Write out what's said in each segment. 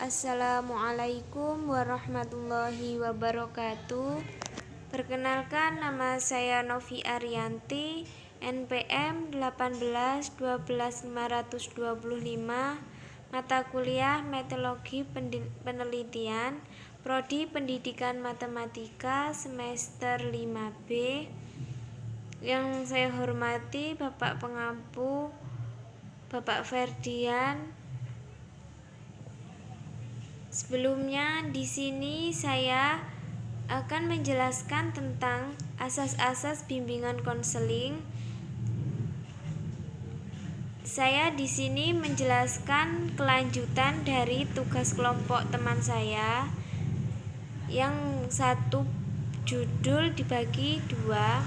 Assalamualaikum warahmatullahi wabarakatuh. Perkenalkan, nama saya Novi Ariyanti, NPM 1812525, mata kuliah Metodologi Penelitian, Prodi Pendidikan Matematika semester 5B. Yang saya hormati Bapak Pengampu, Bapak Ferdian. Sebelumnya di sini saya akan menjelaskan tentang asas-asas bimbingan konseling. Saya di sini menjelaskan kelanjutan dari tugas kelompok teman saya yang satu judul dibagi dua.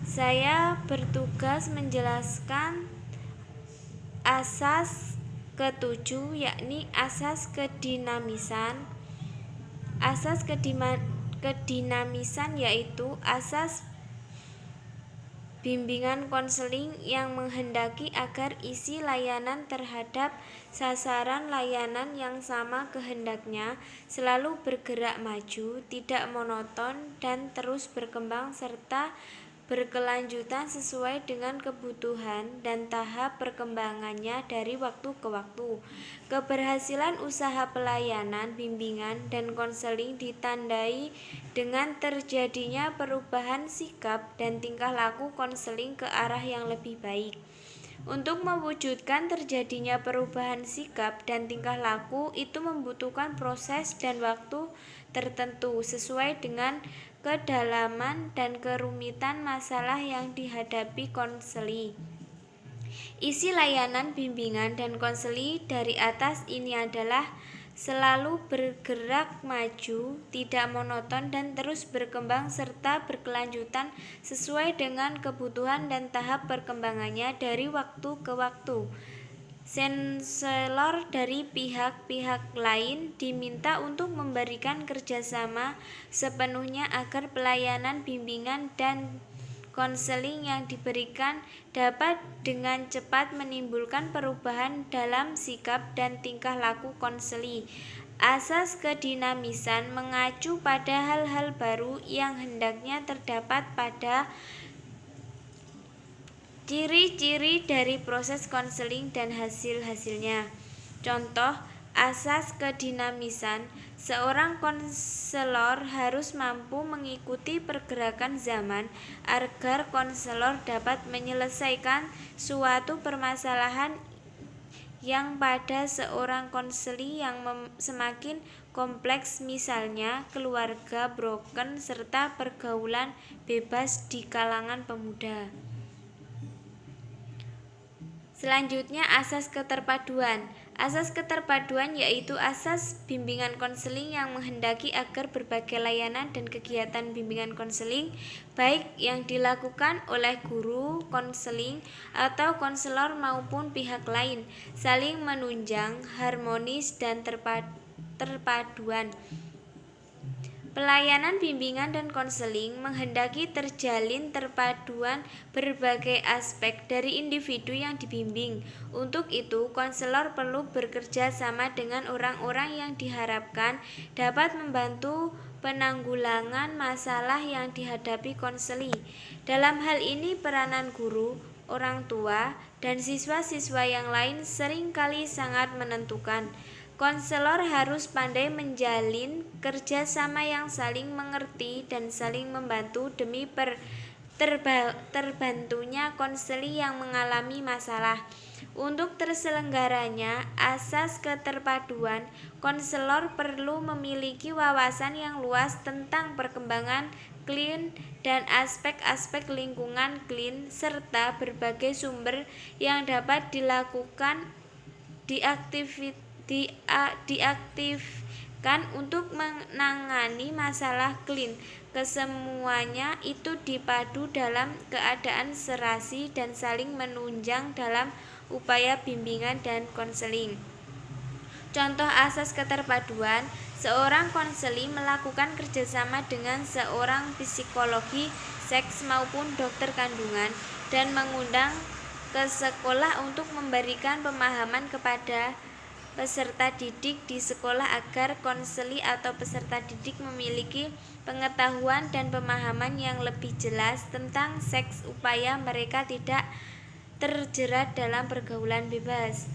Saya bertugas menjelaskan asas ketujuh, yakni asas kedinamisan. Asas kedinamisan yaitu asas bimbingan konseling yang menghendaki agar isi layanan terhadap sasaran layanan yang sama kehendaknya selalu bergerak maju, tidak monoton, dan terus berkembang serta berkelanjutan sesuai dengan kebutuhan dan tahap perkembangannya dari waktu ke waktu. Keberhasilan usaha pelayanan, bimbingan, dan konseling ditandai dengan terjadinya perubahan sikap dan tingkah laku konseling ke arah yang lebih baik. Untuk mewujudkan terjadinya perubahan sikap dan tingkah laku itu membutuhkan proses dan waktu tertentu sesuai dengan kedalaman dan kerumitan masalah yang dihadapi konseli. Isi layanan bimbingan dan konseli dari atas ini adalah selalu bergerak maju, tidak monoton, dan terus berkembang serta berkelanjutan sesuai dengan kebutuhan dan tahap perkembangannya dari waktu ke waktu. Senselor dari pihak-pihak lain diminta untuk memberikan kerjasama sepenuhnya agar pelayanan bimbingan dan konseling yang diberikan dapat dengan cepat menimbulkan perubahan dalam sikap dan tingkah laku konseli. Asas kedinamisan mengacu pada hal-hal baru yang hendaknya terdapat pada ciri-ciri dari proses konseling dan hasil-hasilnya. Contoh, asas kedinamisan, seorang konselor harus mampu mengikuti pergerakan zaman agar konselor dapat menyelesaikan suatu permasalahan yang pada seorang konseli yang semakin kompleks, misalnya keluarga broken serta pergaulan bebas di kalangan pemuda. Selanjutnya, asas keterpaduan. Asas keterpaduan yaitu asas bimbingan konseling yang menghendaki agar berbagai layanan dan kegiatan bimbingan konseling, baik yang dilakukan oleh guru konseling atau konselor maupun pihak lain, saling menunjang, harmonis, dan terpaduan. Pelayanan bimbingan dan konseling menghendaki terjalin terpaduan berbagai aspek dari individu yang dibimbing. Untuk itu, konselor perlu bekerja sama dengan orang-orang yang diharapkan dapat membantu penanggulangan masalah yang dihadapi konseli. Dalam hal ini, peranan guru, orang tua, dan siswa-siswa yang lain seringkali sangat menentukan. Konselor harus pandai menjalin kerjasama yang saling mengerti dan saling membantu demi terbantunya konseli yang mengalami masalah. Untuk terselenggaranya asas keterpaduan, konselor perlu memiliki wawasan yang luas tentang perkembangan klien dan aspek-aspek lingkungan klien serta berbagai sumber yang dapat diaktifkan untuk menangani masalah klien. Kesemuanya itu dipadu dalam keadaan serasi dan saling menunjang dalam upaya bimbingan dan konseling. Contoh asas keterpaduan, seorang konseli melakukan kerjasama dengan seorang psikologi seks maupun dokter kandungan dan mengundang ke sekolah untuk memberikan pemahaman kepada peserta didik di sekolah agar konseli atau peserta didik memiliki pengetahuan dan pemahaman yang lebih jelas tentang seks upaya mereka tidak terjerat dalam pergaulan bebas.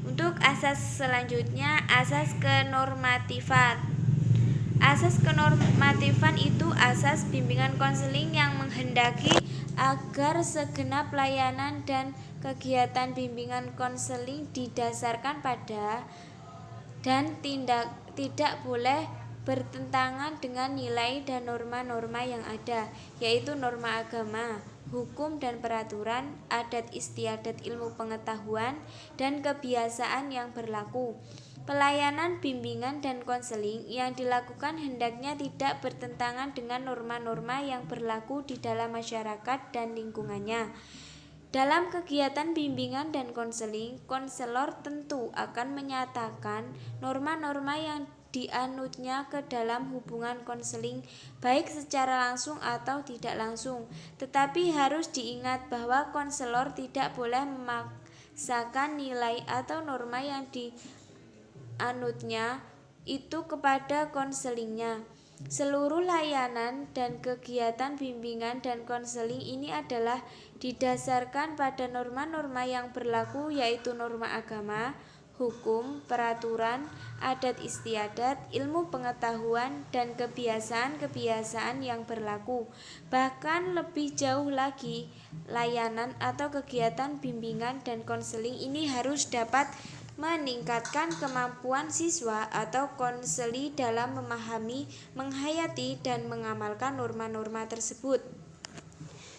Untuk asas selanjutnya, asas kenormatifan. Asas kenormatifan itu asas bimbingan konseling yang menghendaki agar segenap layanan dan kegiatan bimbingan konseling didasarkan pada dan tidak boleh bertentangan dengan nilai dan norma-norma yang ada, yaitu norma agama, hukum dan peraturan, adat istiadat ilmu pengetahuan, dan kebiasaan yang berlaku. Pelayanan bimbingan dan konseling yang dilakukan hendaknya tidak bertentangan dengan norma-norma yang berlaku di dalam masyarakat dan lingkungannya. Dalam kegiatan bimbingan dan konseling, konselor tentu akan menyatakan norma-norma yang dianutnya ke dalam hubungan konseling, baik secara langsung atau tidak langsung. Tetapi harus diingat bahwa konselor tidak boleh memaksakan nilai atau norma yang dianutnya itu kepada konselingnya. Seluruh layanan dan kegiatan bimbingan dan konseling ini adalah didasarkan pada norma-norma yang berlaku, yaitu norma agama, hukum, peraturan, adat istiadat, ilmu pengetahuan, dan kebiasaan-kebiasaan yang berlaku. Bahkan lebih jauh lagi, layanan atau kegiatan bimbingan dan konseling ini harus dapat meningkatkan kemampuan siswa atau konseli dalam memahami, menghayati, dan mengamalkan norma-norma tersebut.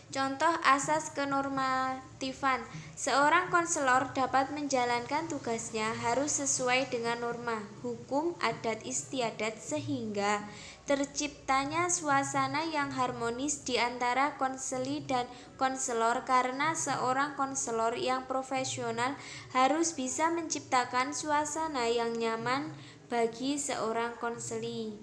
Contoh asas kenormatifan. Seorang konselor dapat menjalankan tugasnya harus sesuai dengan norma, hukum, adat istiadat sehingga terciptanya suasana yang harmonis di antara konseli dan konselor, karena seorang konselor yang profesional harus bisa menciptakan suasana yang nyaman bagi seorang konseli.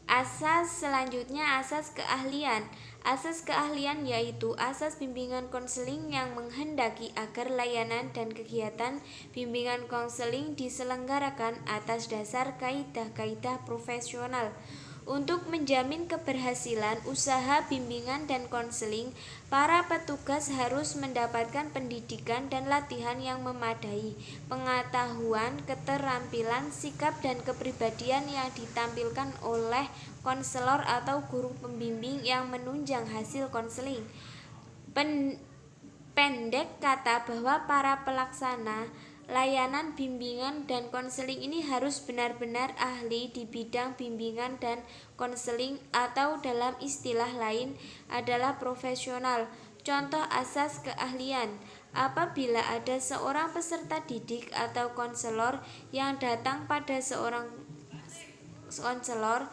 Asas selanjutnya, asas keahlian. Asas keahlian yaitu asas bimbingan konseling yang menghendaki agar layanan dan kegiatan bimbingan konseling diselenggarakan atas dasar kaidah-kaidah profesional. Untuk menjamin keberhasilan usaha bimbingan dan konseling, para petugas harus mendapatkan pendidikan dan latihan yang memadai, pengetahuan, keterampilan, sikap, dan kepribadian yang ditampilkan oleh konselor atau guru pembimbing yang menunjang hasil konseling. Pendek kata bahwa para pelaksana layanan bimbingan dan konseling ini harus benar-benar ahli di bidang bimbingan dan konseling, atau dalam istilah lain adalah profesional. Contoh asas keahlian: apabila ada seorang peserta didik atau konselor yang datang pada seorang konselor,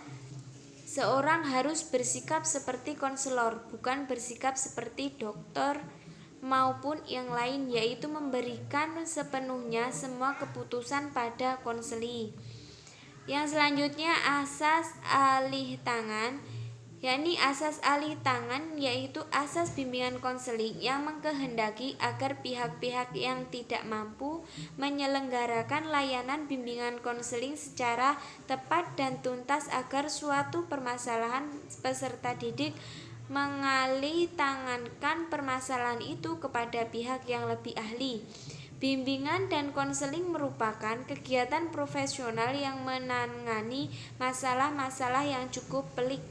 seorang harus bersikap seperti konselor, bukan bersikap seperti dokter maupun yang lain, yaitu memberikan sepenuhnya semua keputusan pada konseli. Yang selanjutnya asas alih tangan, yakni asas alih tangan yaitu asas bimbingan konseling yang mengkehendaki agar pihak-pihak yang tidak mampu menyelenggarakan layanan bimbingan konseling secara tepat dan tuntas agar suatu permasalahan peserta didik mengalih tangankan permasalahan itu kepada pihak yang lebih ahli. Bimbingan dan konseling merupakan kegiatan profesional yang menangani masalah-masalah yang cukup pelik.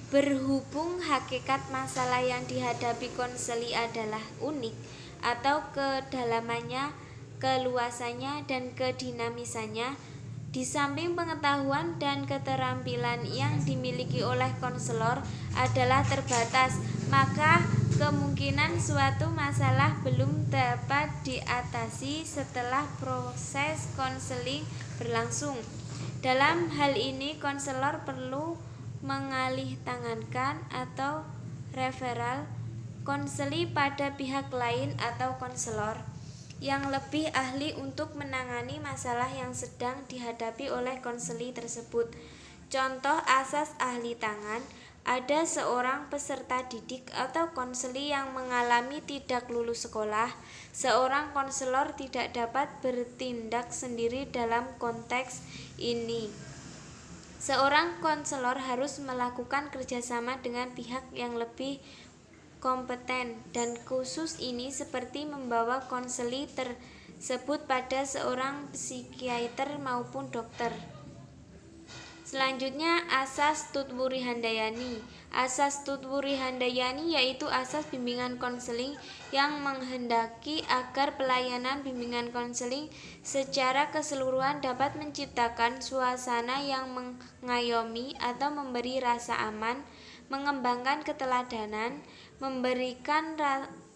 Berhubung hakikat masalah yang dihadapi konseli adalah unik, atau kedalamannya, keluasannya, dan kedinamisannya, di samping pengetahuan dan keterampilan yang dimiliki oleh konselor adalah terbatas, maka kemungkinan suatu masalah belum dapat diatasi setelah proses konseling berlangsung. Dalam hal ini, konselor perlu mengalih tangankan atau referral konseli pada pihak lain atau konselor yang lebih ahli untuk menangani masalah yang sedang dihadapi oleh konseli tersebut. Contoh asas ahli tangan: ada seorang peserta didik atau konseli yang mengalami tidak lulus sekolah, seorang konselor tidak dapat bertindak sendiri dalam konteks ini. Seorang konselor harus melakukan kerjasama dengan pihak yang lebih kompeten, dan khusus ini seperti membawa konseli tersebut pada seorang psikiater maupun dokter. Selanjutnya, asas Tutwuri Handayani. Asas Tutwuri Handayani yaitu asas bimbingan konseling yang menghendaki agar pelayanan bimbingan konseling secara keseluruhan dapat menciptakan suasana yang mengayomi atau memberi rasa aman, mengembangkan keteladanan, memberikan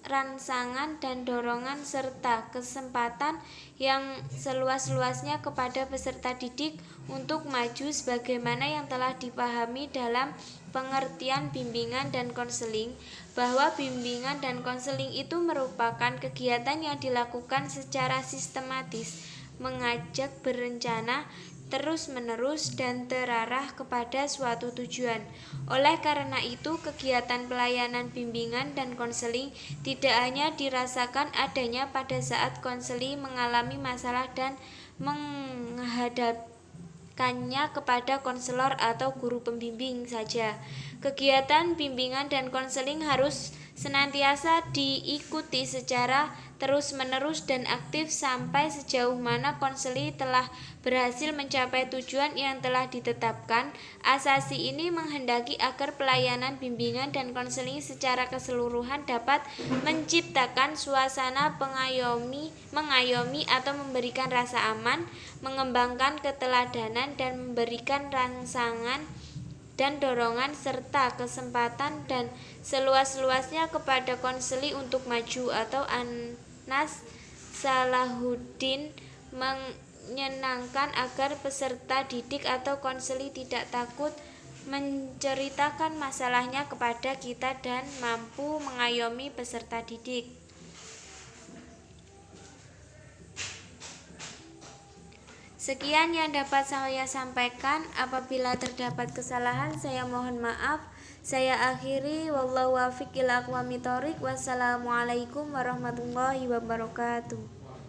rangsangan dan dorongan serta kesempatan yang seluas-luasnya kepada peserta didik untuk maju sebagaimana yang telah dipahami dalam pengertian bimbingan dan konseling, bahwa bimbingan dan konseling itu merupakan kegiatan yang dilakukan secara sistematis, mengajak berencana, terus-menerus dan terarah kepada suatu tujuan. Oleh karena itu, kegiatan pelayanan bimbingan dan konseling tidak hanya dirasakan adanya pada saat konseli mengalami masalah dan menghadapkannya kepada konselor atau guru pembimbing saja. Kegiatan bimbingan dan konseling harus senantiasa diikuti secara terus-menerus dan aktif sampai sejauh mana konseli telah berhasil mencapai tujuan yang telah ditetapkan. Asasi ini menghendaki agar pelayanan bimbingan dan konseling secara keseluruhan dapat menciptakan suasana mengayomi atau memberikan rasa aman, mengembangkan keteladanan dan memberikan rangsangan dan dorongan serta kesempatan dan seluas-luasnya kepada konseli untuk maju. Atau Anas Salahuddin menyenangkan agar peserta didik atau konseli tidak takut menceritakan masalahnya kepada kita dan mampu mengayomi peserta didik. Sekian yang dapat saya sampaikan. Apabila terdapat kesalahan, saya mohon maaf. Saya akhiri, wallahu waffiq ila aqwamit thoriq. Wassalamualaikum warahmatullahi wabarakatuh.